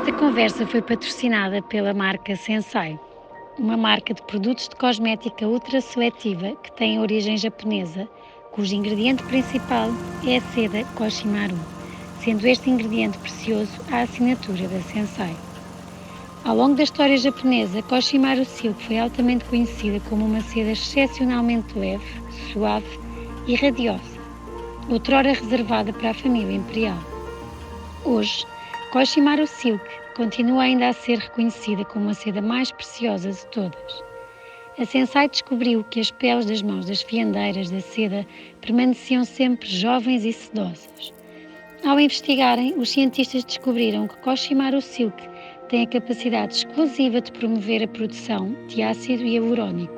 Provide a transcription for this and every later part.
Esta conversa foi patrocinada pela marca Sensai, uma marca de produtos de cosmética ultra seletiva que tem origem japonesa, cujo ingrediente principal é a seda Koshimaru, sendo este ingrediente precioso a assinatura da Sensai. Ao longo da história japonesa, Koshimaru Silk foi altamente conhecida como uma seda excepcionalmente leve, suave e radiosa, outrora reservada para a família imperial. Hoje, Koshimaru Silk continua ainda a ser reconhecida como a seda mais preciosa de todas. A Sensai descobriu que as peles das mãos das fiandeiras da seda permaneciam sempre jovens e sedosas. Ao investigarem, os cientistas descobriram que Koshimaru Silk tem a capacidade exclusiva de promover a produção de ácido hialurónico,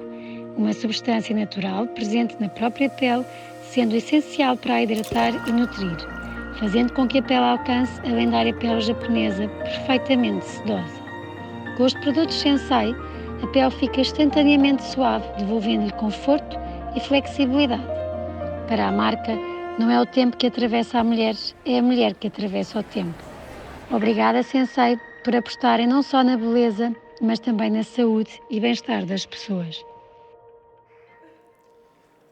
uma substância natural presente na própria pele, sendo essencial para a hidratar e nutrir, fazendo com que a pele alcance a lendária pele japonesa perfeitamente sedosa. Com os produtos Sensai, a pele fica instantaneamente suave, devolvendo-lhe conforto e flexibilidade. Para a marca, não é o tempo que atravessa a mulher, é a mulher que atravessa o tempo. Obrigada, Sensai, por apostarem não só na beleza, mas também na saúde e bem-estar das pessoas.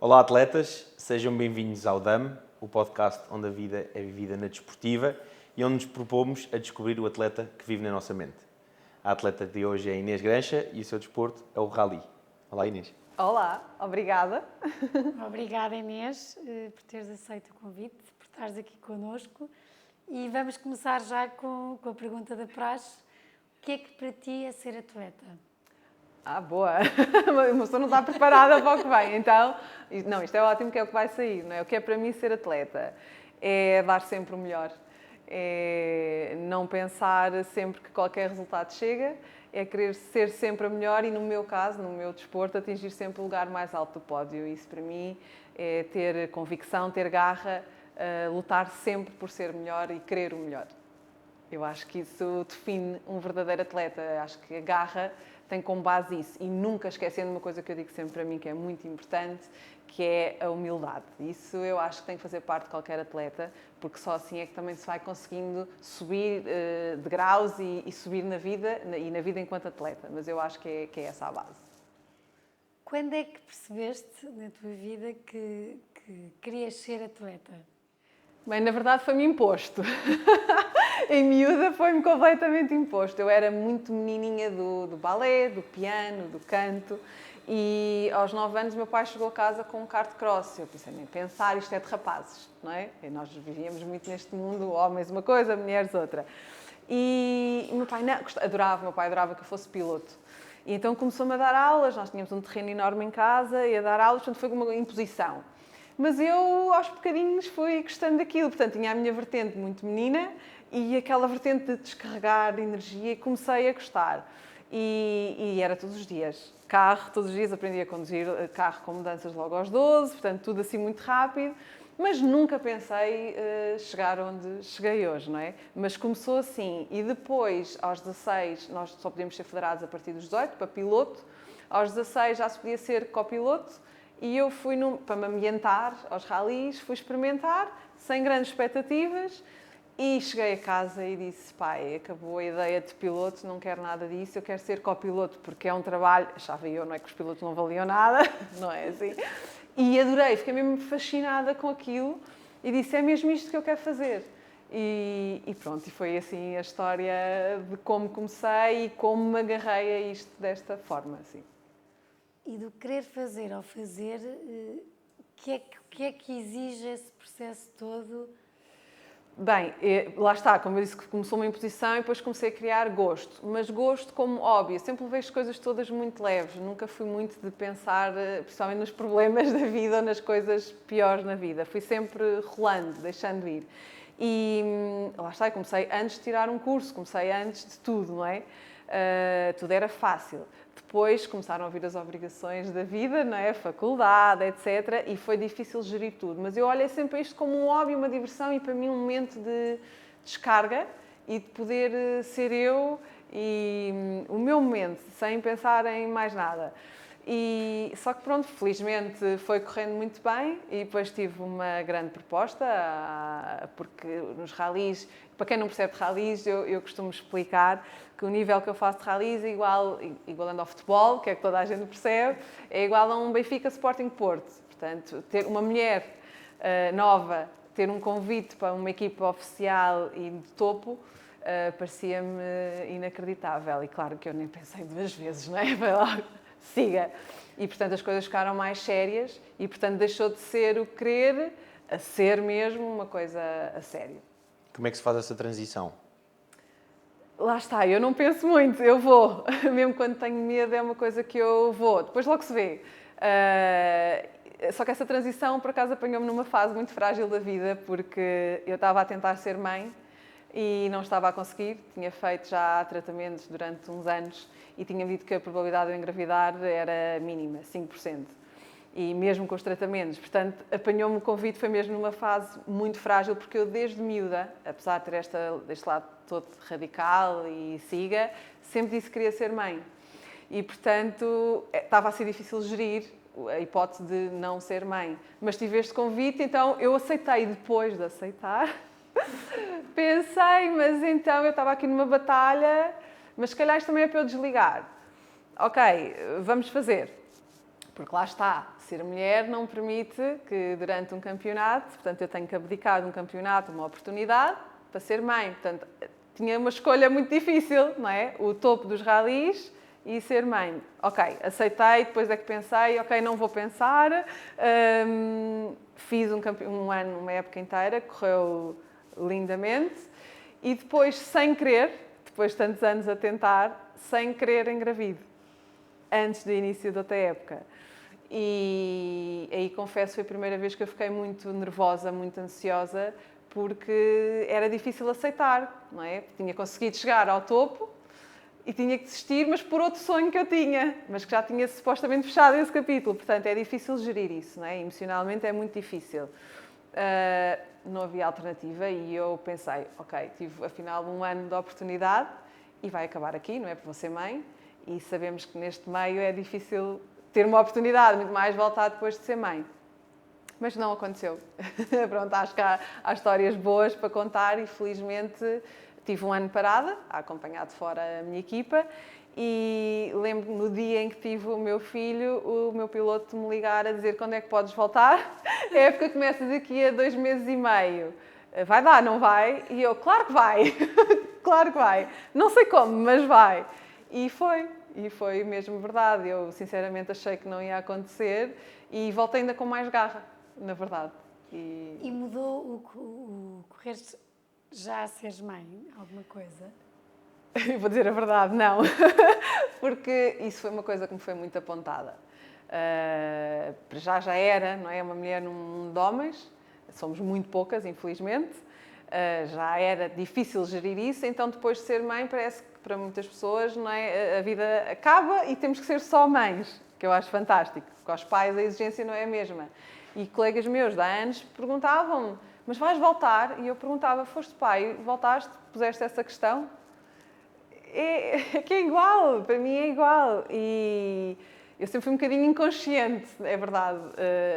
Olá, atletas, sejam bem-vindos ao DAM, o podcast onde a vida é vivida na desportiva e onde nos propomos a descobrir o atleta que vive na nossa mente. A atleta de hoje é a Inês Grancha e o seu desporto é o rally. Olá, Inês. Olá, obrigada. Obrigada, Inês, por teres aceito o convite, por estares aqui connosco. E vamos começar já com a pergunta da praxe. O que é que para ti é ser atleta? Boa. Uma pessoa não está preparada para o que vem. Então, não, isto é ótimo, que é o que vai sair, não é? O que é para mim ser atleta? É dar sempre o melhor. É não pensar sempre que qualquer resultado chega. É querer ser sempre a melhor e, no meu caso, no meu desporto, atingir sempre o lugar mais alto do pódio. Isso, para mim, é ter convicção, ter garra, lutar sempre por ser melhor e querer o melhor. Eu acho que isso define um verdadeiro atleta. Acho que a garra tem como base isso. E nunca esquecendo uma coisa que eu digo sempre para mim, que é muito importante, que é a humildade. Isso eu acho que tem que fazer parte de qualquer atleta, porque só assim é que também se vai conseguindo subir degraus e subir na vida, e na vida enquanto atleta. Mas eu acho que é essa a base. Quando é que percebeste na tua vida que querias ser atleta? Bem, na verdade foi-me imposto. Em miúda foi-me completamente imposto. Eu era muito menininha do balé, do piano, do canto. E aos 9 anos meu pai chegou a casa com um kart cross. Eu pensei, nem pensar, isto é de rapazes, não é? E nós vivíamos muito neste mundo, homens uma coisa, mulheres outra. E o meu pai adorava que eu fosse piloto. E então começou-me a dar aulas, nós tínhamos um terreno enorme em casa, e a dar aulas, portanto foi uma imposição. Mas eu, aos bocadinhos, fui gostando daquilo. Portanto, tinha a minha vertente muito menina e aquela vertente de descarregar energia e comecei a gostar. E era todos os dias. Carro, todos os dias aprendi a conduzir carro com mudanças logo aos 12, portanto, tudo assim muito rápido. Mas nunca pensei chegar onde cheguei hoje, não é? Mas começou assim. E depois, aos 16, nós só podíamos ser federados a partir dos 18, para piloto. Aos 16 já se podia ser copiloto. E eu fui, para me ambientar aos ralis, fui experimentar, sem grandes expectativas, e cheguei a casa e disse, pai, acabou a ideia de piloto, não quero nada disso, eu quero ser copiloto, porque é um trabalho, achava eu, não é que os pilotos não valiam nada, não é assim? E adorei, fiquei mesmo fascinada com aquilo, e disse, é mesmo isto que eu quero fazer. E pronto, e foi assim a história de como comecei e como me agarrei a isto desta forma, assim. E do querer fazer ao fazer, o que é que exige esse processo todo? Bem, lá está, como eu disse, que começou uma imposição e depois comecei a criar gosto. Mas gosto como hobby. Eu sempre levei as coisas todas muito leves. Nunca fui muito de pensar, principalmente nos problemas da vida ou nas coisas piores na vida. Fui sempre rolando, deixando ir. E lá está, eu comecei antes de tirar um curso, comecei antes de tudo, não é? Tudo era fácil. Depois começaram a vir as obrigações da vida, não é? Faculdade, etc. E foi difícil gerir tudo. Mas eu olhei sempre isto como um hobby, uma diversão e para mim um momento de descarga e de poder ser eu e o meu momento, sem pensar em mais nada. E, só que pronto, felizmente foi correndo muito bem e depois tive uma grande proposta, porque nos ralis, para quem não percebe de ralis, eu costumo explicar que o nível que eu faço de ralis é igualando ao futebol, que é que toda a gente percebe, é igual a um Benfica Sporting Porto. Portanto, ter uma mulher nova, ter um convite para uma equipa oficial e de topo, parecia-me inacreditável. E claro que eu nem pensei duas vezes, não é? Foi logo, siga. E portanto as coisas ficaram mais sérias e portanto deixou de ser o querer a ser mesmo uma coisa a sério. Como é que se faz essa transição? Lá está, eu não penso muito, eu vou. Mesmo quando tenho medo é uma coisa que eu vou. Depois logo se vê. Só que essa transição, por acaso, apanhou-me numa fase muito frágil da vida, porque eu estava a tentar ser mãe e não estava a conseguir. Tinha feito já tratamentos durante uns anos e tinha dito que a probabilidade de eu engravidar era mínima, 5%. E mesmo com os tratamentos. Portanto, apanhou-me o convite, foi mesmo numa fase muito frágil, porque eu desde miúda, apesar de ter este lado todo radical e siga, sempre disse que queria ser mãe. E, portanto, estava a ser difícil gerir a hipótese de não ser mãe. Mas tive este convite, então eu aceitei. Depois de aceitar, pensei, mas então eu estava aqui numa batalha, mas se calhar isto também é para eu desligar. Ok, vamos fazer. Porque lá está, ser mulher não permite que durante um campeonato, portanto eu tenho que abdicar de um campeonato, uma oportunidade, para ser mãe. Portanto, tinha uma escolha muito difícil, não é? O topo dos ralis e ser mãe. Ok, aceitei, depois é que pensei, ok, não vou pensar. Fiz um ano, uma época inteira, correu lindamente. E depois, sem querer, depois de tantos anos a tentar, sem querer engravido. Antes do início da outra época. E aí confesso que foi a primeira vez que eu fiquei muito nervosa, muito ansiosa, porque era difícil aceitar, não é? Tinha conseguido chegar ao topo e tinha que desistir, mas por outro sonho que eu tinha, mas que já tinha supostamente fechado esse capítulo. Portanto, é difícil gerir isso, não é? Emocionalmente é muito difícil. Não havia alternativa e eu pensei, ok, tive afinal um ano de oportunidade e vai acabar aqui, não é? Porque vou ser mãe e sabemos que neste meio é difícil ter uma oportunidade, muito mais voltar depois de ser mãe. Mas não aconteceu. Pronto, acho que há histórias boas para contar e felizmente tive um ano parada, a acompanhar de fora a minha equipa e lembro-me no dia em que tive o meu filho, o meu piloto me ligar a dizer quando é que podes voltar. A época começa daqui a 2 meses e meio. Vai dar, não vai? E eu, claro que vai. Claro que vai. Não sei como, mas vai. E foi mesmo verdade. Eu, sinceramente, achei que não ia acontecer e voltei ainda com mais garra, na verdade. E mudou o correr já a seres mãe? Alguma coisa? Eu vou dizer a verdade, não. Porque isso foi uma coisa que me foi muito apontada. Já era, não é? Uma mulher num mundo de homens. Somos muito poucas, infelizmente. Já era difícil gerir isso, então depois de ser mãe parece que para muitas pessoas, não é, a vida acaba e temos que ser só mães, que eu acho fantástico, porque aos pais a exigência não é a mesma. E colegas meus de há anos perguntavam-me, mas vais voltar? E eu perguntava, foste pai, voltaste, puseste essa questão? É que é igual, para mim é igual. E eu sempre fui um bocadinho inconsciente, é verdade,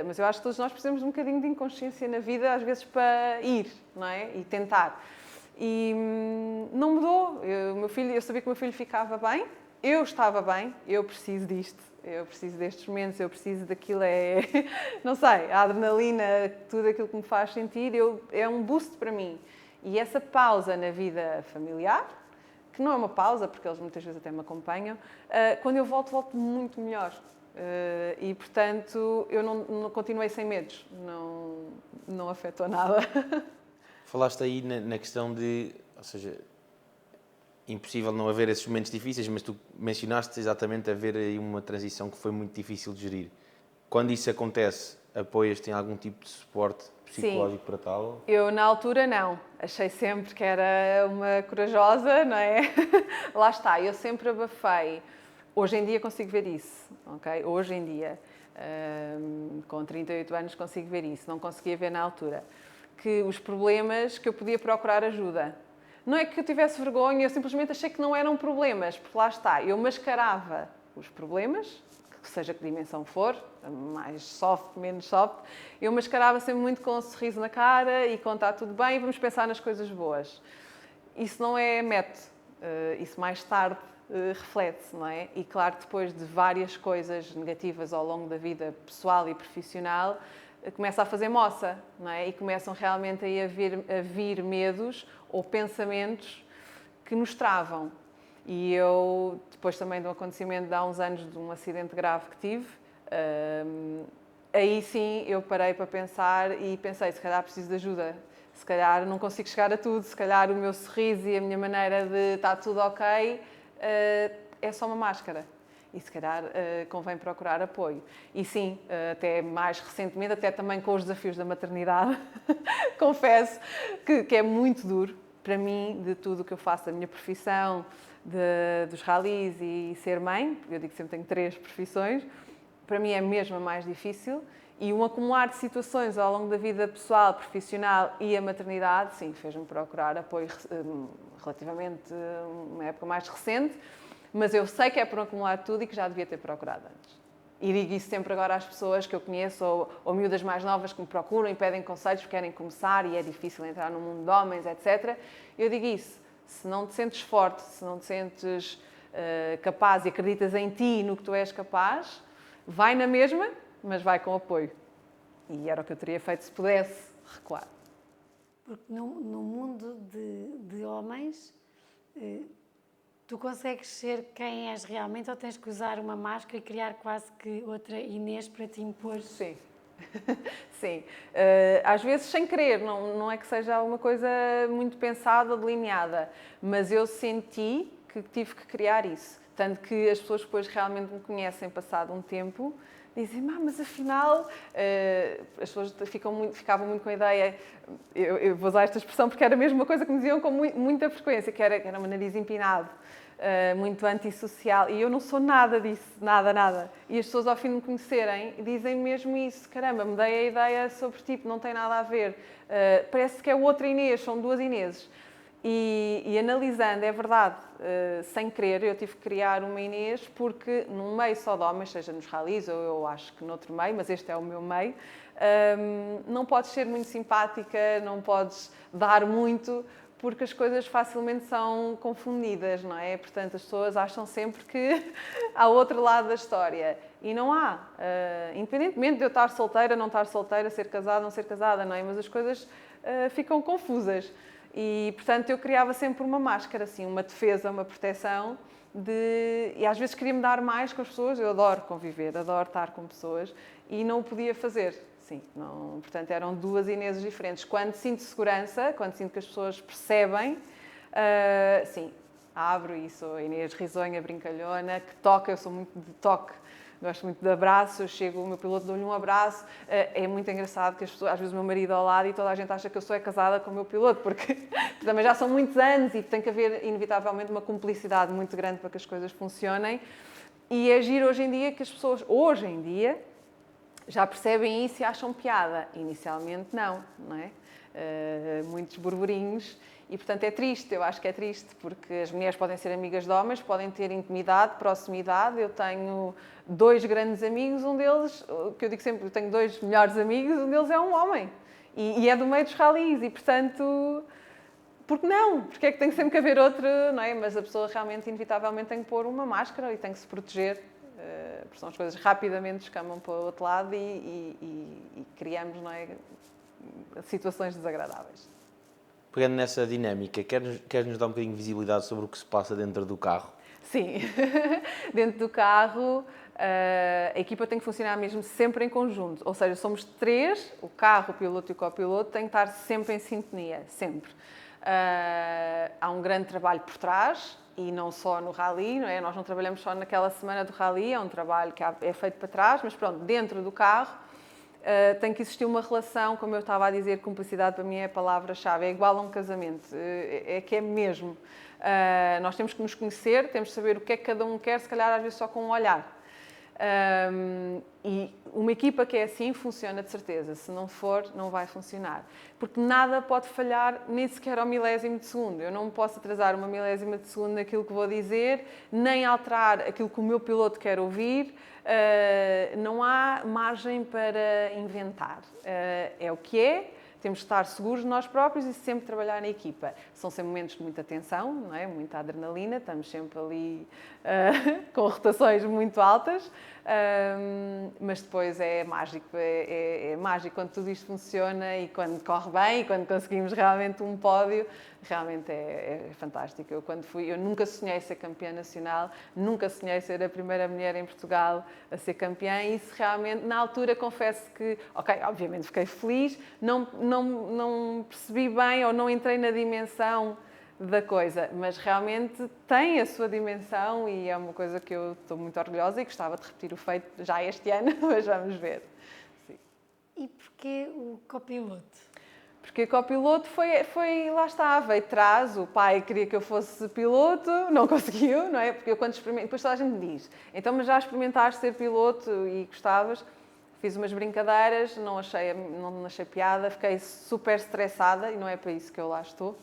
mas eu acho que todos nós precisamos de um bocadinho de inconsciência na vida, às vezes para ir, não é? E tentar. E não mudou. Eu sabia que o meu filho ficava bem, eu estava bem, eu preciso disto, eu preciso destes momentos, eu preciso daquilo, não sei, a adrenalina, tudo aquilo que me faz sentir, é um boost para mim. E essa pausa na vida familiar, que não é uma pausa, porque eles muitas vezes até me acompanham, quando eu volto muito melhor. E, portanto, eu não continuei sem medos, não afetou nada. Falaste aí na questão de, ou seja, impossível não haver esses momentos difíceis, mas tu mencionaste exatamente haver aí uma transição que foi muito difícil de gerir. Quando isso acontece, apoias-te em algum tipo de suporte psicológico? Sim. Para tal? Eu, na altura, não. Achei sempre que era uma corajosa, não é? Lá está, eu sempre abafei. Hoje em dia consigo ver isso, ok? Hoje em dia, com 38 anos, consigo ver isso. Não conseguia ver na altura. Que os problemas que eu podia procurar ajuda. Não é que eu tivesse vergonha, eu simplesmente achei que não eram problemas, porque lá está, eu mascarava os problemas, seja que dimensão for, mais soft, menos soft, eu mascarava sempre muito com um sorriso na cara e com está tudo bem, vamos pensar nas coisas boas. Isso não é método, isso mais tarde reflete-se, não é? E claro, depois de várias coisas negativas ao longo da vida pessoal e profissional, começa a fazer moça, não é? E começam realmente aí a vir medos ou pensamentos que nos travam. E eu, depois também de um acontecimento de há uns anos, de um acidente grave que tive, aí sim eu parei para pensar e pensei, se calhar preciso de ajuda, se calhar não consigo chegar a tudo, se calhar o meu sorriso e a minha maneira de estar tudo ok é só uma máscara. E se calhar convém procurar apoio. E sim, até mais recentemente, até também com os desafios da maternidade, confesso que é muito duro para mim, de tudo o que eu faço, da minha profissão, dos ralis e ser mãe, eu digo que sempre tenho 3 profissões, para mim é mesmo a mais difícil. E um acumular de situações ao longo da vida pessoal, profissional e a maternidade, sim, fez-me procurar apoio relativamente uma época mais recente, mas eu sei que é por acumular tudo e que já devia ter procurado antes. E digo isso sempre agora às pessoas que eu conheço ou miúdas mais novas que me procuram e pedem conselhos porque querem começar e é difícil entrar no mundo de homens, etc. Eu digo isso, se não te sentes forte, se não te sentes capaz e acreditas em ti e no que tu és capaz, vai na mesma, mas vai com apoio. E era o que eu teria feito se pudesse recuar. Porque no mundo de homens, tu consegues ser quem és realmente ou tens que usar uma máscara e criar quase que outra Inês para te impor? Sim. Sim. Às vezes sem querer, não é que seja uma coisa muito pensada, delineada, mas eu senti que tive que criar isso. Tanto que as pessoas depois realmente me conhecem passado um tempo, dizem, mas afinal, as pessoas ficavam muito com a ideia, eu vou usar esta expressão porque era mesmo uma coisa que me diziam com muita frequência, que era uma nariz empinado, muito antissocial, e eu não sou nada disso, nada. E as pessoas ao fim de me conhecerem dizem mesmo isso, caramba, mudei a ideia sobre ti, não tem nada a ver, parece que é outra Inês, são 2 Ineses. E analisando, é verdade, sem querer, eu tive que criar uma Inês porque num meio só de homens, seja nos ralis ou eu acho que noutro meio, mas este é o meu meio, não podes ser muito simpática, não podes dar muito, porque as coisas facilmente são confundidas, não é? Portanto, as pessoas acham sempre que há outro lado da história. E não há. Independentemente de eu estar solteira, não estar solteira, ser casada, não ser casada, não é? Mas as coisas ficam confusas. E, portanto, eu criava sempre uma máscara, assim, uma defesa, uma proteção. E às vezes queria-me dar mais com as pessoas. Eu adoro conviver, adoro estar com pessoas. E não o podia fazer. Sim, não, portanto, eram 2 Ineses diferentes. Quando sinto segurança, quando sinto que as pessoas percebem, sim, abro e sou a Inês risonha, brincalhona, que toca, eu sou muito de toque. Gosto muito de abraços, chego o meu piloto, dou-lhe um abraço. É muito engraçado que as pessoas, às vezes o meu marido ao lado e toda a gente acha que eu sou casada com o meu piloto, porque também já são muitos anos e tem que haver, inevitavelmente, uma cumplicidade muito grande para que as coisas funcionem. E é giro hoje em dia que as pessoas, hoje em dia, já percebem isso e acham piada. Inicialmente não é? Muitos burburinhos. E, portanto, é triste, eu acho que é triste, porque as mulheres podem ser amigas de homens, podem ter intimidade, proximidade. Eu tenho 2 grandes amigos, um deles, que eu digo sempre, eu tenho 2 melhores amigos, um deles é um homem. E é do meio dos ralis, e, portanto, por que não? Porque é que tem sempre que haver outro, não é? Mas a pessoa realmente, inevitavelmente, tem que pôr uma máscara e tem que se proteger, porque são as coisas rapidamente escamam para o outro lado e criamos, não é, situações desagradáveis. Pegando nessa dinâmica, queres-nos dar um bocadinho de visibilidade sobre o que se passa dentro do carro? Sim, dentro do carro a equipa tem que funcionar mesmo sempre em conjunto, ou seja, somos 3, o carro, o piloto e o copiloto têm que estar sempre em sintonia, sempre. Há um grande trabalho por trás e não só no rally, não é? Nós não trabalhamos só naquela semana do rally, é um trabalho que é feito para trás, mas pronto, dentro do carro tem que existir uma relação, como eu estava a dizer, cumplicidade para mim é a palavra-chave, é igual a um casamento, é que é mesmo. Nós temos que nos conhecer, temos que saber o que é que cada um quer, se calhar às vezes só com um olhar. E uma equipa que é assim funciona de certeza. Se não for, não vai funcionar. Porque nada pode falhar nem sequer ao milésimo de segundo. Eu não posso atrasar uma milésima de segundo naquilo que vou dizer, nem alterar aquilo que o meu piloto quer ouvir. Não há margem para inventar. É o que é. Temos que estar seguros de nós próprios e sempre trabalhar na equipa. São sempre momentos de muita tensão, não é? Muita adrenalina, estamos sempre ali com rotações muito altas, mas depois é mágico, é mágico quando tudo isto funciona e quando corre bem e quando conseguimos realmente um pódio, realmente é fantástico. Eu nunca sonhei ser campeã nacional, nunca sonhei ser a primeira mulher em Portugal a ser campeã e isso realmente, na altura, confesso que, obviamente fiquei feliz, não percebi bem ou não entrei na dimensão da coisa, mas realmente tem a sua dimensão e é uma coisa que eu estou muito orgulhosa e gostava de repetir o feito já este ano, mas vamos ver. Sim. E porquê o copiloto? Porque copiloto foi lá está, veio de trás, o pai queria que eu fosse piloto, não conseguiu, não é? Porque eu quando experimento, depois toda a gente me diz, então mas já experimentaste ser piloto e gostavas? Fiz umas brincadeiras, não achei piada, fiquei super estressada e não é para isso que eu lá estou.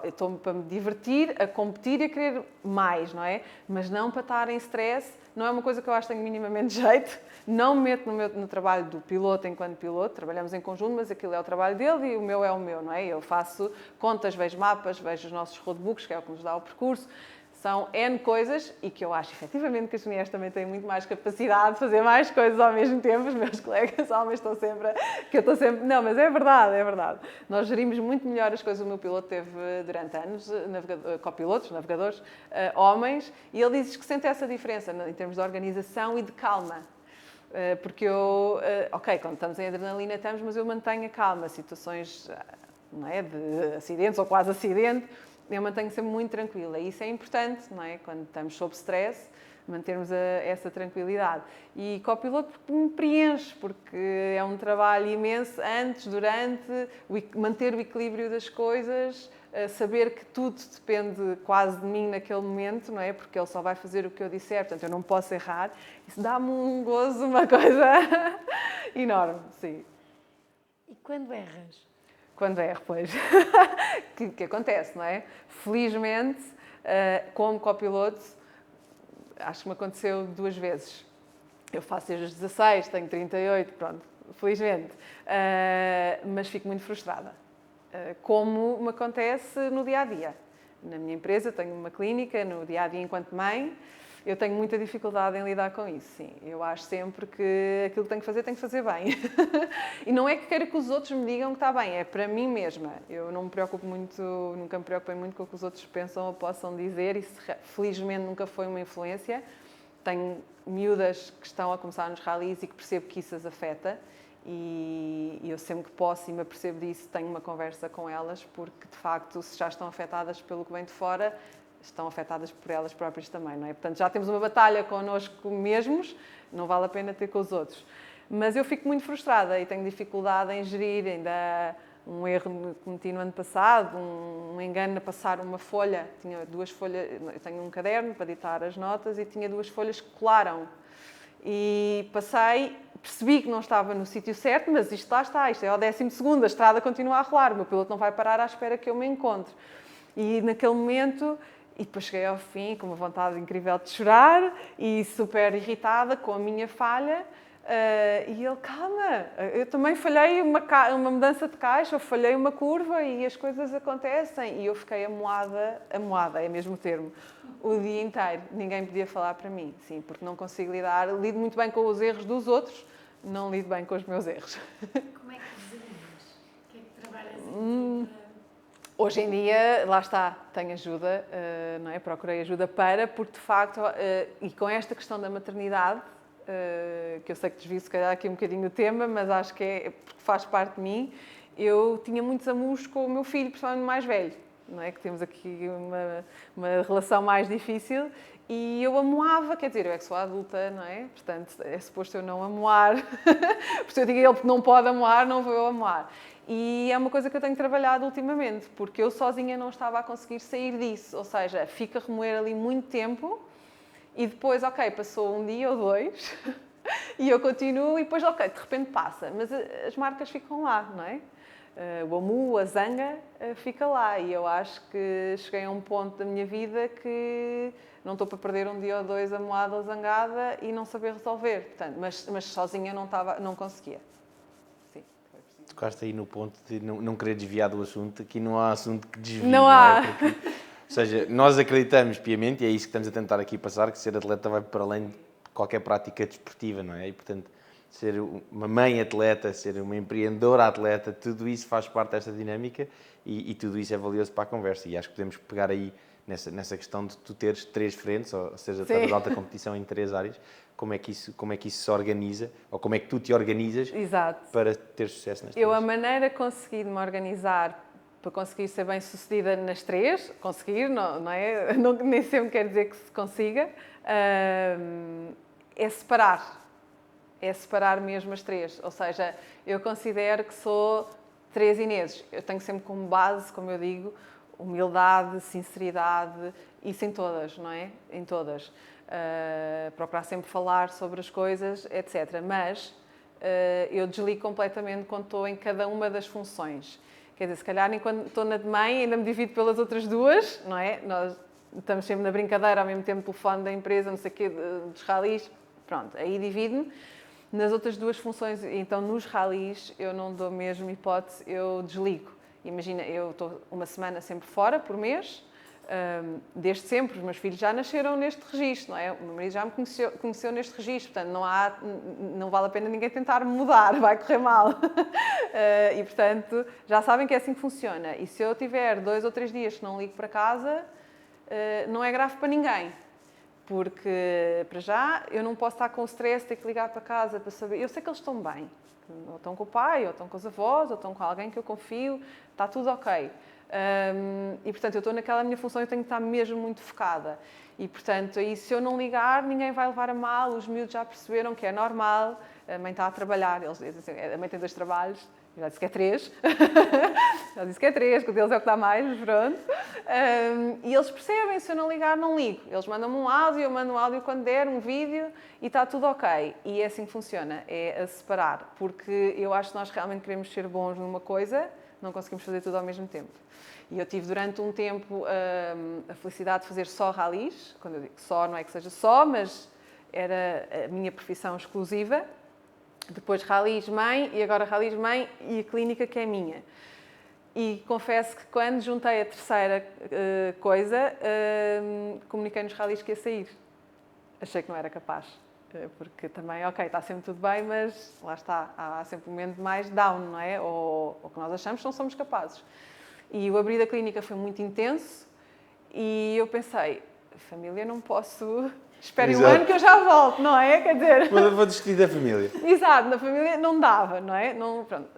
Eu estou para me divertir, a competir e a querer mais, não é? Mas não para estar em stress, não é uma coisa que eu acho que tenho minimamente jeito. Não me meto no trabalho do piloto enquanto piloto, trabalhamos em conjunto, mas aquilo é o trabalho dele e o meu é o meu, não é? Eu faço contas, vejo mapas, vejo os nossos roadbooks, que é o que nos dá o percurso. São N coisas e que eu acho efetivamente que as mulheres também têm muito mais capacidade de fazer mais coisas ao mesmo tempo. Os meus colegas homens estão sempre... Não, mas é verdade, é verdade. Nós gerimos muito melhor as coisas. O meu piloto teve durante anos copilotos, navegadores, homens, e ele diz que sente essa diferença em termos de organização e de calma. Porque quando estamos em adrenalina estamos, mas eu mantenho a calma. Situações, não é, de acidentes ou quase acidente, eu mantenho sempre muito tranquila e isso é importante, não é? Quando estamos sob stress, mantermos essa tranquilidade. E copiloto porque me preenche, porque é um trabalho imenso antes, durante, manter o equilíbrio das coisas, saber que tudo depende quase de mim naquele momento, não é? Porque ele só vai fazer o que eu disser, portanto eu não posso errar. Isso dá-me um gozo, uma coisa enorme, sim. E quando erras? Quando erro, pois. que acontece, não é? Felizmente, como copiloto, acho que me aconteceu 2 vezes. Eu faço desde os 16, tenho 38, pronto, felizmente. Mas fico muito frustrada. Como me acontece no dia-a-dia. Na minha empresa, tenho uma clínica, no dia-a-dia enquanto mãe, eu tenho muita dificuldade em lidar com isso, sim. Eu acho sempre que aquilo que tenho que fazer bem. E não é que queira que os outros me digam que está bem, é para mim mesma. Eu não me preocupo muito, nunca me preocupei muito com o que os outros pensam ou possam dizer. Isso, felizmente, nunca foi uma influência. Tenho miúdas que estão a começar nos ralis e que percebo que isso as afeta. E eu sempre que posso e me apercebo disso, tenho uma conversa com elas, porque, de facto, se já estão afetadas pelo que vem de fora, estão afetadas por elas próprias também, não é? Portanto, já temos uma batalha connosco mesmos, não vale a pena ter com os outros. Mas eu fico muito frustrada e tenho dificuldade em gerir, ainda um erro que cometi no ano passado, um engano a passar uma folha, tinha 2 folhas, eu tenho um caderno para ditar as notas e tinha 2 folhas que colaram. E percebi que não estava no sítio certo, mas isto lá está, isto é ao 12º, a estrada continua a rolar, o meu piloto não vai parar à espera que eu me encontre. E naquele momento... E depois cheguei ao fim com uma vontade incrível de chorar e super irritada com a minha falha. E ele, calma, eu também falhei uma mudança de caixa, eu falhei uma curva e as coisas acontecem. E eu fiquei amoada é mesmo o termo, o dia inteiro. Ninguém podia falar para mim, sim, porque não consigo lido muito bem com os erros dos outros, não lido bem com os meus erros. Como é que desenhas? O que é que trabalhas em Hoje em dia, lá está, tenho ajuda, não é? Procurei ajuda porque de facto, e com esta questão da maternidade, que eu sei que desvio se calhar aqui um bocadinho o tema, mas acho que é porque faz parte de mim, eu tinha muitos amuros com o meu filho, principalmente mais velho, não é? Que temos aqui uma relação mais difícil e eu amoava, quer dizer, eu é que sou adulta, não é? Portanto, é suposto eu não amoar, porque eu digo a ele que não pode amoar, não vou eu amoar. E é uma coisa que eu tenho trabalhado ultimamente, porque eu sozinha não estava a conseguir sair disso, ou seja, fica a remoer ali muito tempo E depois, ok, passou um dia ou dois e eu continuo e depois, ok, de repente passa. Mas as marcas ficam lá, não é? O Amu, a Zanga, fica lá. E eu acho que cheguei a um ponto da minha vida que não estou para perder um dia ou dois amuada ou zangada e não saber resolver. Portanto, mas sozinha não conseguia. Sim, foi preciso. Tocaste aí no ponto de não querer desviar do assunto. Aqui não há assunto que desvie, Não há. é? Porque, ou seja, nós acreditamos piamente, e é isso que estamos a tentar aqui passar, que ser atleta vai para além de qualquer prática desportiva, não é? E, portanto, ser uma mãe atleta, ser uma empreendedora atleta, tudo isso faz parte desta dinâmica e tudo isso é valioso para a conversa. E acho que podemos pegar aí nessa questão de tu teres 3 frentes, ou seja, estás de alta competição em 3 áreas, como é que isso se organiza, ou como é que tu te organizas Exato. para ter sucesso nas 3? Eu, a maneira que consegui de me organizar para conseguir ser bem sucedida nas 3, conseguir, não é? Nem sempre quer dizer que se consiga, é separar. É separar mesmo as 3. Ou seja, eu considero que sou 3 Ineses. Eu tenho sempre como base, como eu digo, humildade, sinceridade, isso em todas, não é? Em todas. Procurar sempre falar sobre as coisas, etc. Mas eu desligo completamente quando estou em cada uma das funções. Quer dizer, se calhar enquanto estou na de mãe ainda me divido pelas outras 2, não é? Nós estamos sempre na brincadeira, ao mesmo tempo telefone da empresa, não sei o quê, dos ralis, pronto, aí divido-me. Nas outras 2 funções, então nos ralis, eu não dou mesmo hipótese, eu desligo. Imagina, eu estou uma semana sempre fora, por mês, desde sempre, os meus filhos já nasceram neste registro, não é? O meu marido já me conheceu neste registro, portanto não vale a pena ninguém tentar mudar, vai correr mal. E portanto, já sabem que é assim que funciona. E se eu tiver 2 ou 3 dias que não ligo para casa, não é grave para ninguém. Porque, para já, eu não posso estar com o stress, ter que ligar para casa para saber. Eu sei que eles estão bem. Ou estão com o pai, ou estão com os avós, ou estão com alguém que eu confio. Está tudo ok. E, portanto, eu estou naquela minha função, eu tenho que estar mesmo muito focada. E, portanto, aí, se eu não ligar, ninguém vai levar a mal. Os miúdos já perceberam que é normal. A mãe está a trabalhar. Eles dizem assim, a mãe tem 2 trabalhos. Eu já disse que é 3. Já disse que é 3, que o deles é o que dá mais, mas pronto. E eles percebem, se eu não ligar, não ligo. Eles mandam-me um áudio, eu mando um áudio quando der, um vídeo, e está tudo ok. E é assim que funciona, é a separar. Porque eu acho que nós realmente queremos ser bons numa coisa, não conseguimos fazer tudo ao mesmo tempo. E eu tive durante um tempo a felicidade de fazer só ralis. Quando eu digo só, não é que seja só, mas era a minha profissão exclusiva. Depois ralis mãe e agora ralis mãe e a clínica que é minha. E confesso que quando juntei a terceira coisa, comuniquei nos ralis que ia sair. Achei que não era capaz, porque também, ok, está sempre tudo bem, mas lá está, há sempre um momento mais down, não é? Ou o que nós achamos que não somos capazes. E o abrir da clínica foi muito intenso e eu pensei, família, não posso... Esperem um ano que eu já volto, não é? Quer dizer... Vou despedir da família. Exato, na família não dava, não é? Não, pronto.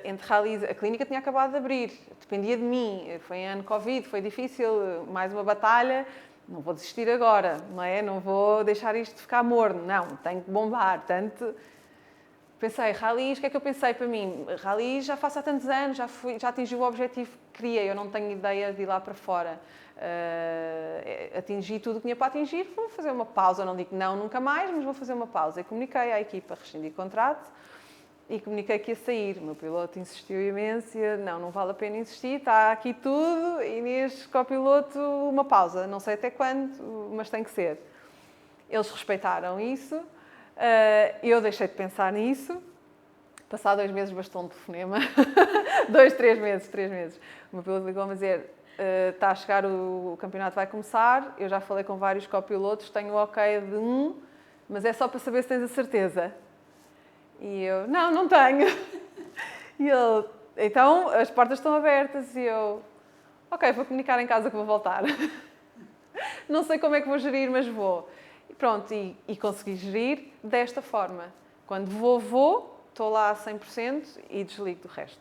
Entre ralis, a clínica tinha acabado de abrir, dependia de mim, foi em ano Covid, foi difícil, mais uma batalha, não vou desistir agora, não é? Não vou deixar isto ficar morno, não, tenho que bombar, portanto... Pensei, ralis, o que é que eu pensei para mim? Ralis já faço há tantos anos, já atingi o objetivo que queria, eu não tenho ideia de ir lá para fora. Atingi tudo o que tinha para atingir, vou fazer uma pausa, não digo não nunca mais, mas vou fazer uma pausa. E comuniquei à equipa, rescindi o contrato e comuniquei que ia sair. O meu piloto insistiu imenso, não vale a pena insistir, está aqui tudo, Inês, copiloto, uma pausa, não sei até quando, mas tem que ser. Eles respeitaram isso, eu deixei de pensar nisso. Passado 2 meses bastou um telefonema, 3 meses. O meu piloto ligou-me a dizer, está a chegar, o campeonato vai começar, eu já falei com vários copilotos, tenho o ok de um, mas é só para saber se tens a certeza. E eu, não tenho. E ele, então as portas estão abertas. E eu, ok, vou comunicar em casa que vou voltar. Não sei como é que vou gerir, mas vou. E pronto, e consegui gerir desta forma. Quando vou, estou lá a 100% e desligo do resto.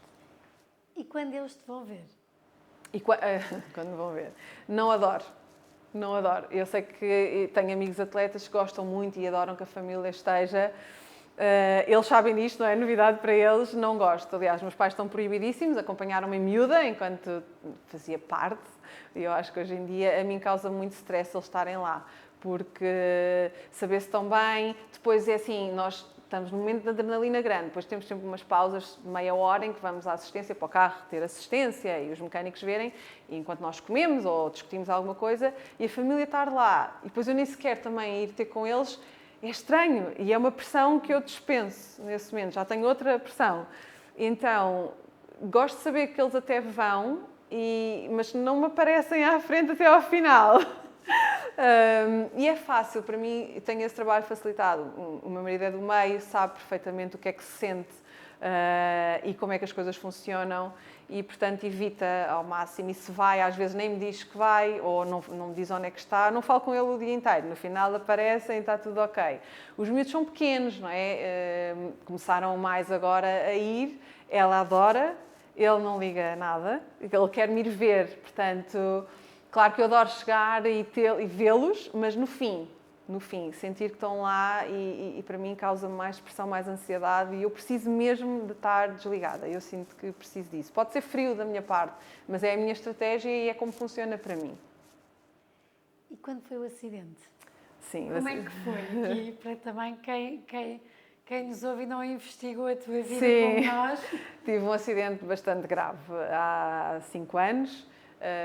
E quando eles te vão ver? E quando me vão ver? Não adoro. Eu sei que tenho amigos atletas que gostam muito e adoram que a família esteja. Eles sabem disto, não é novidade para eles, não gosto. Aliás, meus pais estão proibidíssimos, acompanharam-me em miúda enquanto fazia parte. E eu acho que hoje em dia a mim causa muito stress eles estarem lá. porque saber se estão bem, depois é assim, nós estamos num momento de adrenalina grande, depois temos sempre umas pausas de meia hora em que vamos à assistência para o carro, ter assistência e os mecânicos verem, e enquanto nós comemos ou discutimos alguma coisa, e a família estar lá, e depois eu nem sequer também ir ter com eles, é estranho, e é uma pressão que eu dispenso nesse momento, já tenho outra pressão. Então, gosto de saber que eles até vão, mas não me aparecem à frente até ao final. E é fácil, para mim, tenho esse trabalho facilitado. O meu marido é do meio, sabe perfeitamente o que é que se sente e como é que as coisas funcionam e, portanto, evita ao máximo. E se vai, às vezes nem me diz que vai ou não me diz onde é que está, não falo com ele o dia inteiro. No final aparecem e está tudo ok. Os miúdos são pequenos, não é? Começaram mais agora a ir, ela adora, ele não liga a nada, ele quer me ir ver, portanto... Claro que eu adoro chegar e vê-los, mas no fim, sentir que estão lá e para mim causa mais pressão, mais ansiedade e eu preciso mesmo de estar desligada. Eu sinto que preciso disso. Pode ser frio da minha parte, mas é a minha estratégia e é como funciona para mim. E quando foi o acidente? Sim. Como é que foi? Aqui, para também quem nos ouve e não investigou a tua vida como nós. Tive um acidente bastante grave há 5 anos.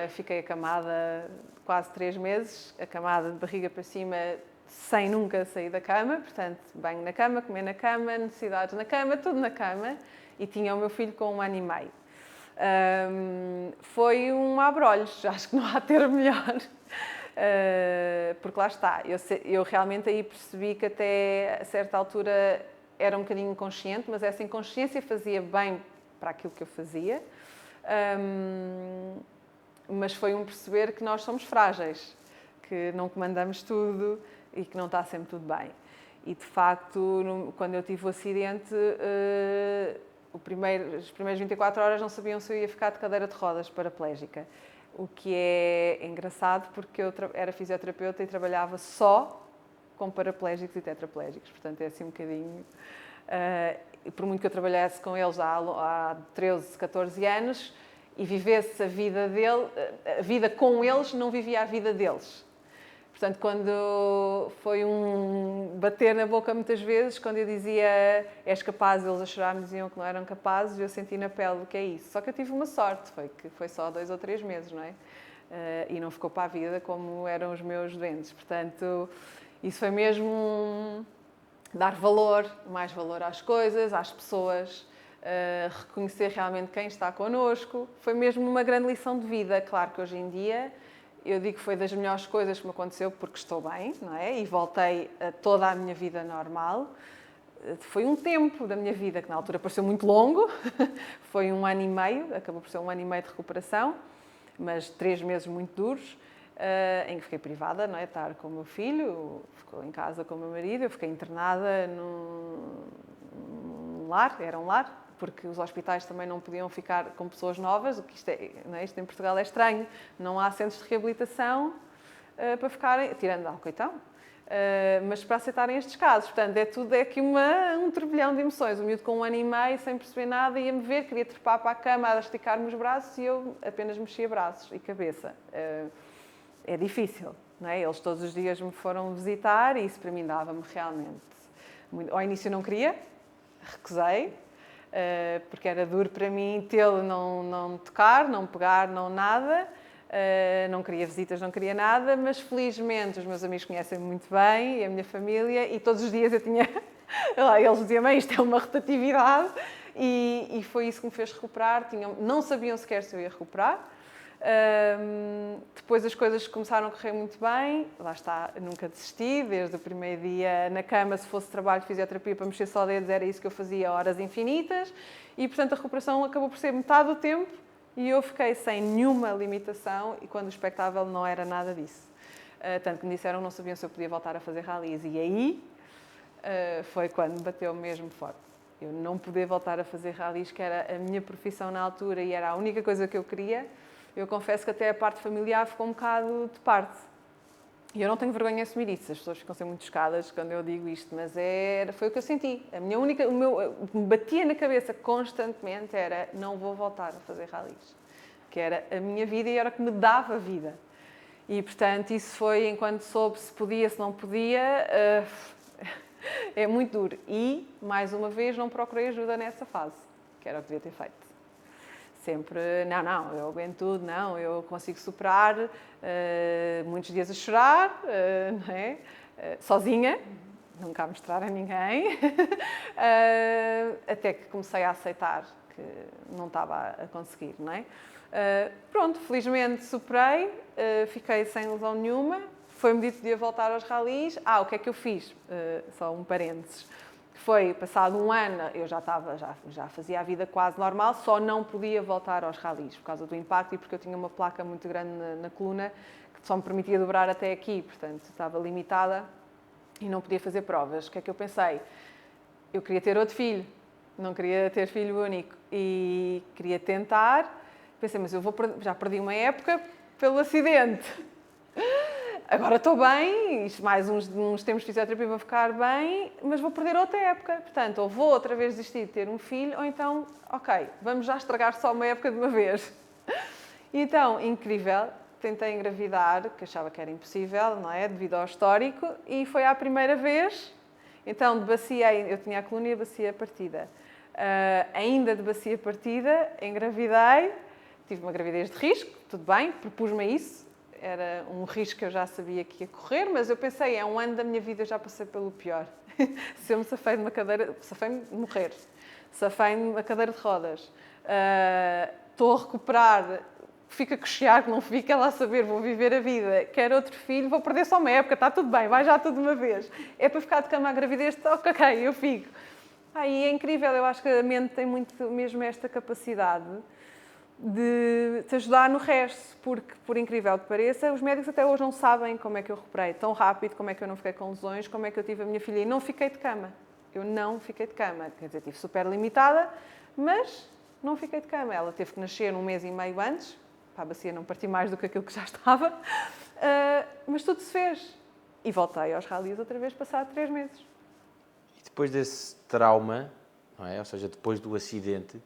Fiquei acamada quase 3 meses, acamada de barriga para cima, sem nunca sair da cama, portanto, banho na cama, comer na cama, necessidades na cama, tudo na cama, e tinha o meu filho com 1 ano e meio. Foi um abrolhos, acho que não há termo melhor, porque lá está, eu realmente aí percebi que até a certa altura era um bocadinho inconsciente, mas essa inconsciência fazia bem para aquilo que eu fazia. Mas foi um perceber que nós somos frágeis, que não comandamos tudo e que não está sempre tudo bem. E, de facto, quando eu tive o acidente, as primeiras 24 horas não sabiam se eu ia ficar de cadeira de rodas paraplégica. O que é engraçado porque eu era fisioterapeuta e trabalhava só com paraplégicos e tetraplégicos. Portanto, é assim um bocadinho... por muito que eu trabalhasse com eles há 13, 14 anos... e vivesse a vida com eles, não vivia a vida deles. Portanto, quando foi bater na boca muitas vezes, quando eu dizia és capaz, eles a chorar me diziam que não eram capazes, eu senti na pele o que é isso. Só que eu tive uma sorte, foi só 2 ou 3 meses, não é? E não ficou para a vida como eram os meus doentes. Portanto, isso foi mesmo dar mais valor às coisas, às pessoas, reconhecer realmente quem está connosco. Foi mesmo uma grande lição de vida. Claro que hoje em dia eu digo que foi das melhores coisas que me aconteceu porque estou bem, não é? E voltei a toda a minha vida normal. Foi um tempo da minha vida que na altura pareceu muito longo, foi 1 ano e meio, acabou por ser 1 ano e meio de recuperação, mas 3 meses muito duros, em que fiquei privada, não é? De estar com o meu filho, ficou em casa com o meu marido, eu fiquei internada num lar, era um lar, porque os hospitais também não podiam ficar com pessoas novas, o que não é? Isto em Portugal é estranho, não há centros de reabilitação para ficarem, tirando Alcoitão, mas para aceitarem estes casos. Portanto, é aqui um turbilhão de emoções. O miúdo com 1 ano e meio, sem perceber nada, ia-me ver, queria trepar para a cama, a esticar-me os braços e eu apenas mexia braços e cabeça. É difícil, não é? Eles todos os dias me foram visitar e isso para mim dava-me realmente muito. Ao início não queria, recusei, porque era duro para mim tê-lo, não tocar, não pegar, não nada. Não queria visitas, não queria nada, mas felizmente os meus amigos conhecem-me muito bem e a minha família e todos os dias eu tinha... Eles diziam-me, isto é uma rotatividade e foi isso que me fez recuperar. Não sabiam sequer se eu ia recuperar. Depois as coisas começaram a correr muito bem, lá está, nunca desisti, desde o primeiro dia na cama, se fosse trabalho de fisioterapia para mexer só dedos, era isso que eu fazia horas infinitas e portanto a recuperação acabou por ser metade do tempo e eu fiquei sem nenhuma limitação e quando o espectável não era nada disso. Tanto que me disseram que não sabiam se eu podia voltar a fazer ralis e aí foi quando bateu mesmo forte. Eu não poder voltar a fazer ralis, que era a minha profissão na altura e era a única coisa que eu queria. Eu confesso que até a parte familiar ficou um bocado de parte. E eu não tenho vergonha de assumir isso. As pessoas ficam sempre muito chocadas quando eu digo isto, mas foi o que eu senti. O que me batia na cabeça constantemente era não vou voltar a fazer ralis. Que era a minha vida e era o que me dava vida. E, portanto, isso foi enquanto soube se podia, se não podia, é muito duro. E, mais uma vez, não procurei ajuda nessa fase, que era o que devia ter feito. Sempre, não, eu aguento tudo, não, eu consigo superar, muitos dias a chorar, não é? Sozinha, nunca a mostrar a ninguém, até que comecei a aceitar que não estava a conseguir, não é? Pronto, felizmente superei, fiquei sem lesão nenhuma, foi-me dito que podia voltar aos ralis. O que é que eu fiz? Só um parênteses. Foi, passado um ano, eu já fazia a vida quase normal, só não podia voltar aos ralis por causa do impacto e porque eu tinha uma placa muito grande na coluna que só me permitia dobrar até aqui, portanto estava limitada e não podia fazer provas. O que é que eu pensei? Eu queria ter outro filho, não queria ter filho único e queria tentar. Pensei, mas já perdi uma época pelo acidente. Agora estou bem, mais uns tempos de fisioterapia vou ficar bem, mas vou perder outra época. Portanto, ou vou outra vez desistir de ter um filho, ou então, ok, vamos já estragar só uma época de uma vez. E então, incrível, tentei engravidar, que achava que era impossível, não é? Devido ao histórico, e foi à primeira vez. Então, de bacia, eu tinha a coluna e a bacia partida. Ainda de bacia partida, engravidei, tive uma gravidez de risco, tudo bem, propus-me a isso. Era um risco que eu já sabia que ia correr, mas eu pensei, é um ano da minha vida, eu já passei pelo pior. Se eu me safei de uma cadeira, safei-me de morrer, safei-me de uma cadeira de rodas, estou a recuperar, fica a cochear, que não fica lá a saber, vou viver a vida, quero outro filho, vou perder só uma época, está tudo bem, vai já tudo de uma vez. É para ficar de cama à gravidez, ok, eu fico. E é incrível, eu acho que a mente tem muito mesmo esta capacidade de te ajudar no resto, porque, por incrível que pareça, os médicos até hoje não sabem como é que eu recuperei tão rápido, como é que eu não fiquei com lesões, como é que eu tive a minha filha e não fiquei de cama. Eu não fiquei de cama, quer dizer, estive super limitada, mas não fiquei de cama. Ela teve que nascer 1 mês e meio antes, para a bacia não partir mais do que aquilo que já estava, mas tudo se fez. E voltei aos ralis outra vez, passado 3 meses. E depois desse trauma, não é? Ou seja, depois do acidente,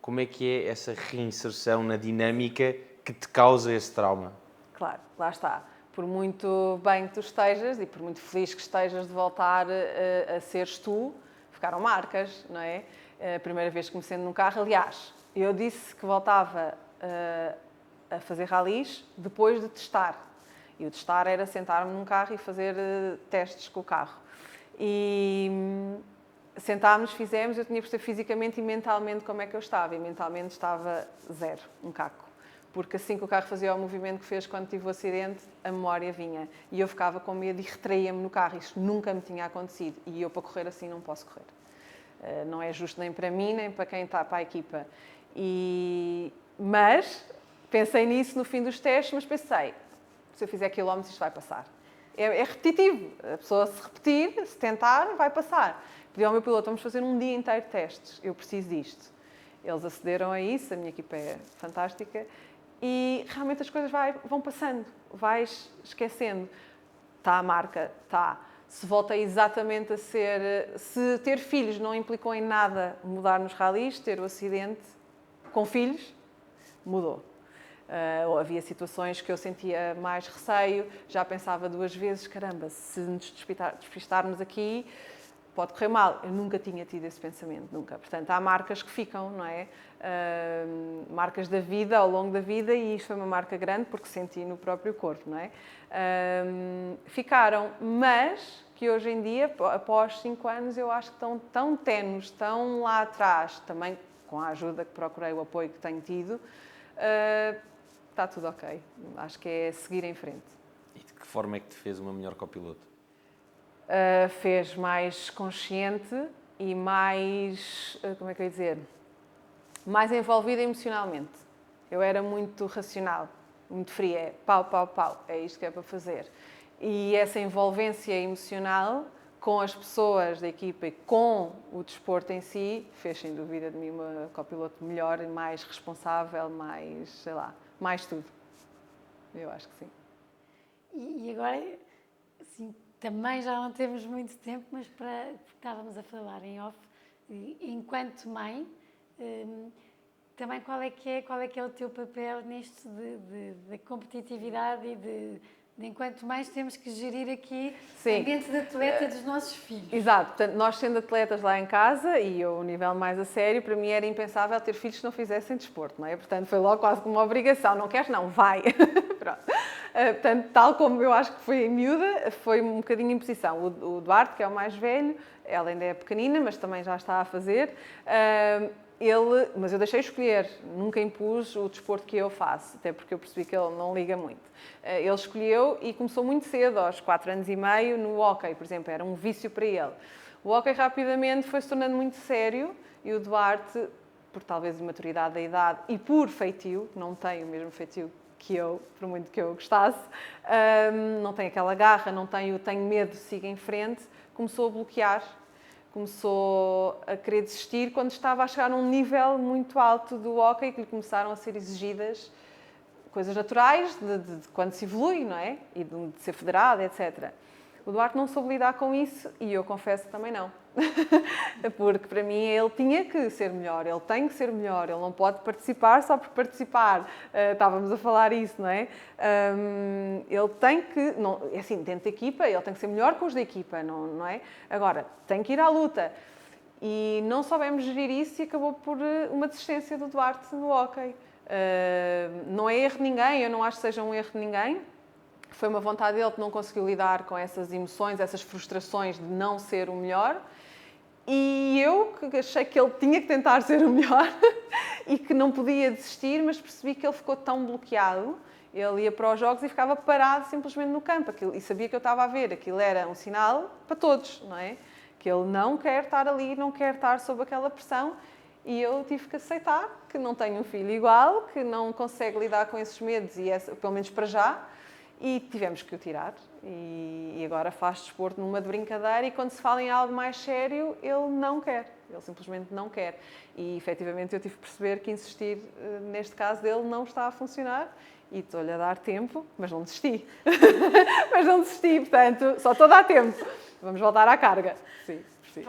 como é que é essa reinserção na dinâmica que te causa esse trauma? Claro, lá está. Por muito bem que tu estejas e por muito feliz que estejas de voltar a seres tu, ficaram marcas, não é? A primeira vez que me sento num carro, aliás, eu disse que voltava a fazer ralis depois de testar. E o testar era sentar-me num carro e fazer testes com o carro. E sentámos, fizemos, eu tinha que perceber fisicamente e mentalmente como é que eu estava. E mentalmente estava zero, um caco. Porque assim que o carro fazia o movimento que fez quando tive o acidente, a memória vinha. E eu ficava com medo e retraía-me no carro. Isto nunca me tinha acontecido. E eu, para correr assim, não posso correr. Não é justo nem para mim, nem para quem está para a equipa. Mas pensei nisso no fim dos testes, mas pensei, se eu fizer quilómetros, isto vai passar. É repetitivo. A pessoa, se repetir, se tentar, vai passar. Pedi ao meu piloto, vamos fazer um dia inteiro de testes. Eu preciso disto. Eles acederam a isso, a minha equipa é fantástica. E realmente as coisas vão passando. Vais esquecendo. Está a marca? Está. Se volta exatamente a ser... Se ter filhos não implicou em nada mudar nos ralis, ter o acidente com filhos, mudou. Ou havia situações que eu sentia mais receio, já pensava 2 vezes, caramba, se nos despistarmos aqui, pode correr mal. Eu nunca tinha tido esse pensamento, nunca. Portanto, há marcas que ficam, não é? Marcas da vida, ao longo da vida, e isto foi uma marca grande porque senti no próprio corpo, não é? Ficaram, mas que hoje em dia, após 5 anos, eu acho que estão tão tenues, estão lá atrás, também com a ajuda que procurei, o apoio que tenho tido, está tudo ok. Acho que é seguir em frente. E de que forma é que te fez uma melhor copiloto? Fez mais consciente e mais, como é que eu ia dizer, mais envolvida emocionalmente. Eu era muito racional, muito fria, pau, é isto que é para fazer. E essa envolvência emocional com as pessoas da equipa e com o desporto em si, fez sem dúvida de mim uma copiloto melhor e mais responsável, mais, sei lá, mais tudo. Eu acho que sim. E agora, assim, também já não temos muito tempo, mas estávamos a falar em off, enquanto mãe, também qual é que é o teu papel nisto de competitividade e de enquanto mais temos que gerir aqui o ambiente de atleta dos nossos filhos. Exato, portanto, nós sendo atletas lá em casa e eu, o nível mais a sério, para mim era impensável ter filhos que não fizessem desporto, não é? Portanto, foi logo quase como uma obrigação, não queres? Não, vai! Pronto. Portanto, tal como eu acho que foi em miúda, foi um bocadinho imposição. O Duarte, que é o mais velho, ela ainda é pequenina, mas também já está a fazer, mas eu deixei escolher, nunca impus o desporto que eu faço, até porque eu percebi que ele não liga muito. Ele escolheu e começou muito cedo, aos 4 anos e meio, no hóquei, por exemplo, era um vício para ele. O hóquei rapidamente foi se tornando muito sério e o Duarte, por talvez imaturidade da idade e por feitio, não tem o mesmo feitio que eu, por muito que eu gostasse, não tem aquela garra, não tem o tenho medo, siga em frente, começou a bloquear. Começou a querer desistir quando estava a chegar a um nível muito alto do hóquei, que lhe começaram a ser exigidas coisas naturais de quando se evolui, não é? E de ser federado, etc. O Duarte não soube lidar com isso e eu confesso que também não. Porque para mim ele tinha que ser melhor, ele tem que ser melhor, ele não pode participar só por participar. Estávamos a falar isso, não é? Ele tem que, não, assim, dentro da equipa, ele tem que ser melhor que os da equipa, não é? Agora, tem que ir à luta. E não soubemos gerir isso e acabou por uma desistência do Duarte no hóquei. Não é erro de ninguém, eu não acho que seja um erro de ninguém. Foi uma vontade dele que não conseguiu lidar com essas emoções, essas frustrações de não ser o melhor. E eu, que achei que ele tinha que tentar ser o melhor e que não podia desistir, mas percebi que ele ficou tão bloqueado. Ele ia para os jogos e ficava parado simplesmente no campo. E sabia que eu estava a ver. Aquilo era um sinal para todos, não é? Que ele não quer estar ali, não quer estar sob aquela pressão. E eu tive que aceitar que não tenho um filho igual, que não consegue lidar com esses medos, pelo menos para já. E tivemos que o tirar. E agora faz desporto numa de brincadeira e quando se fala em algo mais sério, ele não quer. Ele simplesmente não quer. E, efetivamente, eu tive que perceber que insistir, neste caso dele, não está a funcionar. E estou-lhe a dar tempo, mas não desisti. Mas não desisti, portanto, só estou a dar tempo. Vamos voltar à carga. Sim, sim.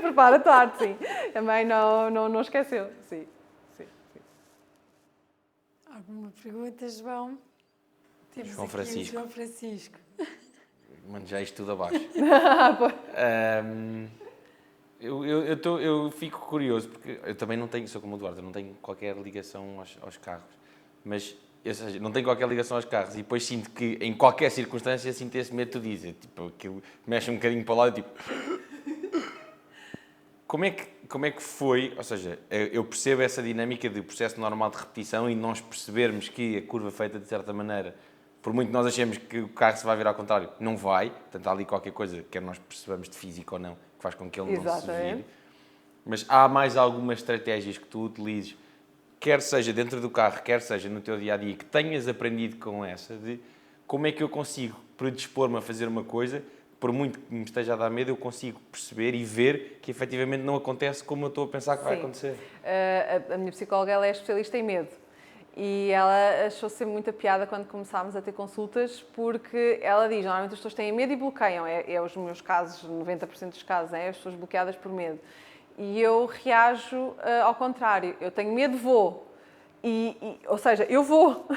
Prepara-te, Arte, sim. Também não esqueceu. Sim, sim, sim. Alguma pergunta, João? Temos João aqui Francisco. o João Francisco. Mano, já isto tudo abaixo. Eu fico curioso, porque eu também não tenho, sou como o Eduardo, eu não tenho qualquer ligação aos carros. Mas, ou seja, não tenho qualquer ligação aos carros e depois sinto que, em qualquer circunstância, sinto esse medo de tu dizer. Tipo, aquilo mexe um bocadinho para o lado, tipo... Como é que foi, ou seja, eu percebo essa dinâmica de processo normal de repetição e nós percebermos que a curva feita de certa maneira, por muito que nós achemos que o carro se vai virar ao contrário, não vai, portanto há ali qualquer coisa, quer nós percebamos de física ou não, que faz com que ele não se vire. Mas há mais algumas estratégias que tu utilizes, quer seja dentro do carro, quer seja no teu dia-a-dia, que tenhas aprendido com essa, de como é que eu consigo predispor-me a fazer uma coisa, por muito que me esteja a dar medo, eu consigo perceber e ver que efetivamente não acontece como eu estou a pensar que vai acontecer. A minha psicóloga, ela é especialista em medo. E ela achou sempre muita piada quando começámos a ter consultas, porque ela diz, normalmente as pessoas têm medo e bloqueiam. É os meus casos, 90% dos casos, as pessoas bloqueadas por medo. E eu reajo ao contrário. Eu tenho medo, vou. Ou seja, eu vou.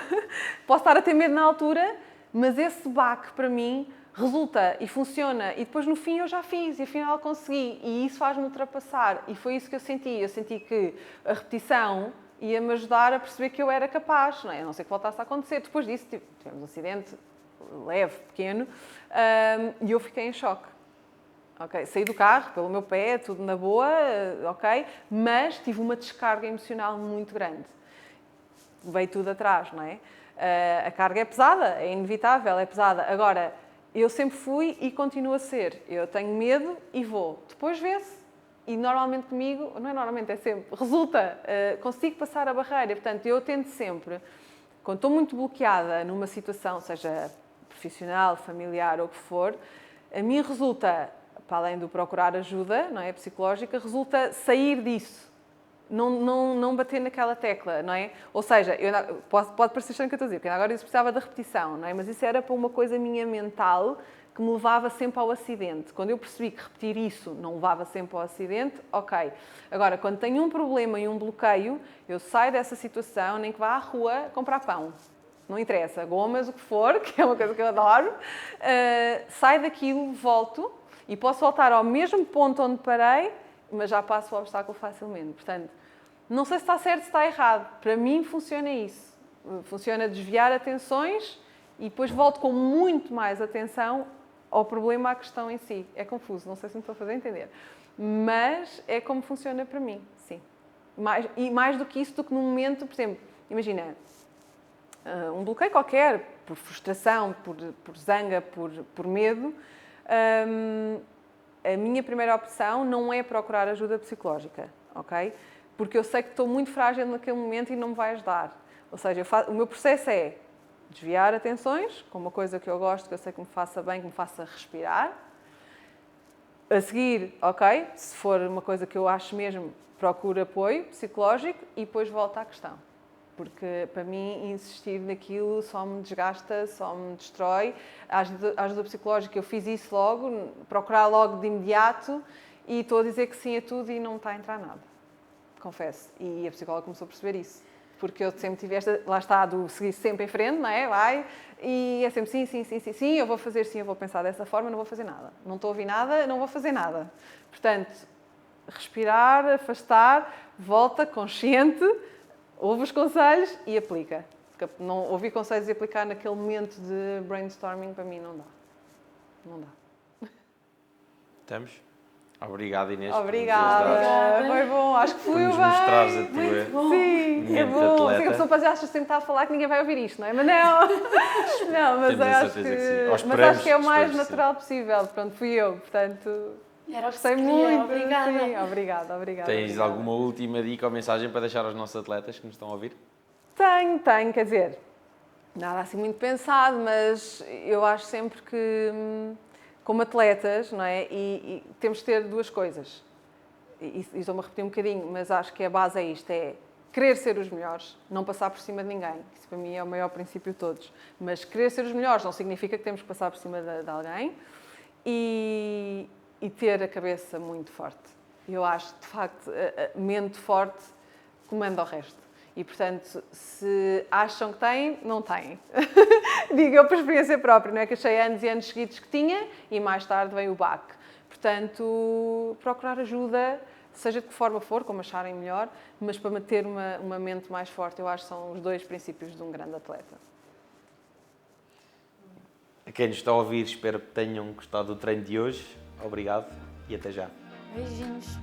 Posso estar a ter medo na altura, mas esse baque, para mim, resulta e funciona. E depois, no fim, eu já fiz e, afinal, consegui. E isso faz-me ultrapassar. E foi isso que eu senti. Eu senti que a repetição ia-me ajudar a perceber que eu era capaz, não é? A não ser que voltasse a acontecer. Depois disso, tivemos um acidente leve, pequeno, e eu fiquei em choque. Okay? Saí do carro, pelo meu pé, tudo na boa, ok? Mas tive uma descarga emocional muito grande. Veio tudo atrás, não é? A carga é pesada, é inevitável, é pesada. Agora, eu sempre fui e continuo a ser. Eu tenho medo e vou. Depois vê-se. E normalmente comigo, não é normalmente, é sempre, resulta, consigo passar a barreira. Portanto, eu tento sempre, quando estou muito bloqueada numa situação, seja profissional, familiar ou o que for, a mim resulta, para além do procurar ajuda, não é, psicológica, resulta sair disso. Não bater naquela tecla, não é? Ou seja, pode parecer estranho o que eu estou a dizer, porque agora eu precisava da repetição, não é? Mas isso era para uma coisa minha mental, que me levava sempre ao acidente. Quando eu percebi que repetir isso não levava sempre ao acidente, ok. Agora, quando tenho um problema e um bloqueio, eu saio dessa situação, nem que vá à rua comprar pão. Não interessa, gomas, o que for, que é uma coisa que eu adoro. Saio daquilo, volto e posso voltar ao mesmo ponto onde parei, mas já passo o obstáculo facilmente. Portanto, não sei se está certo, se está errado. Para mim funciona isso. Funciona desviar atenções e depois volto com muito mais atenção ao problema, à questão em si. É confuso, não sei se me estou a fazer entender. Mas é como funciona para mim, sim. Mais do que isso, do que no momento, por exemplo, imagina, um bloqueio qualquer, por frustração, por zanga, por medo, a minha primeira opção não é procurar ajuda psicológica, ok? Porque eu sei que estou muito frágil naquele momento e não me vai ajudar. Ou seja, o meu processo é desviar atenções, com uma coisa que eu gosto, que eu sei que me faça bem, que me faça respirar. A seguir, ok, se for uma coisa que eu acho mesmo, procuro apoio psicológico e depois volto à questão. Porque, para mim, insistir naquilo só me desgasta, só me destrói. A ajuda psicológica, eu fiz isso logo, procurar logo de imediato e estou a dizer que sim a tudo e não está a entrar nada. Confesso. E a psicóloga começou a perceber isso. Porque eu sempre tive esta, lá está, do seguir sempre em frente, não é? Vai. E é sempre sim, eu vou fazer sim, eu vou pensar dessa forma, não vou fazer nada. Não estou a ouvir nada, não vou fazer nada. Portanto, respirar, afastar, volta, consciente, ouve os conselhos e aplica. Porque não ouvir conselhos e aplicar naquele momento de brainstorming, para mim, não dá. Não dá. Estamos? Obrigado, Inês. Obrigada. Foi bom. Acho que fui por nos bem. mostrares a tua Sim, é mente bom. atleta. Sim, a pessoa acha sempre está a falar que ninguém vai ouvir isto, não é? Mas não. Não, mas Temos a acho certeza que, que sim. mas acho que é o mais esperemos que sim. natural possível. Pronto, fui eu. Portanto, Era o que se gostei queria. muito. Obrigada. Sim, obrigada. Tens obrigada. alguma última dica ou mensagem para deixar aos nossos atletas que nos estão a ouvir? Tenho, quer dizer, nada assim muito pensado, mas eu acho sempre que, como atletas, não é? E temos de ter duas coisas. E estou-me a repetir um bocadinho, mas acho que a base é isto, é querer ser os melhores, não passar por cima de ninguém. Isso para mim é o maior princípio de todos. Mas querer ser os melhores não significa que temos que passar por cima de alguém e ter a cabeça muito forte. Eu acho, de facto, a mente forte comanda o resto. E, portanto, se acham que têm, não têm. Digo eu por experiência própria, não é que achei anos e anos seguidos que tinha e mais tarde veio o baque. Portanto, procurar ajuda, seja de que forma for, como acharem melhor, mas para manter uma mente mais forte, eu acho que são os dois princípios de um grande atleta. A quem nos está a ouvir, espero que tenham gostado do treino de hoje. Obrigado e até já. Beijinhos.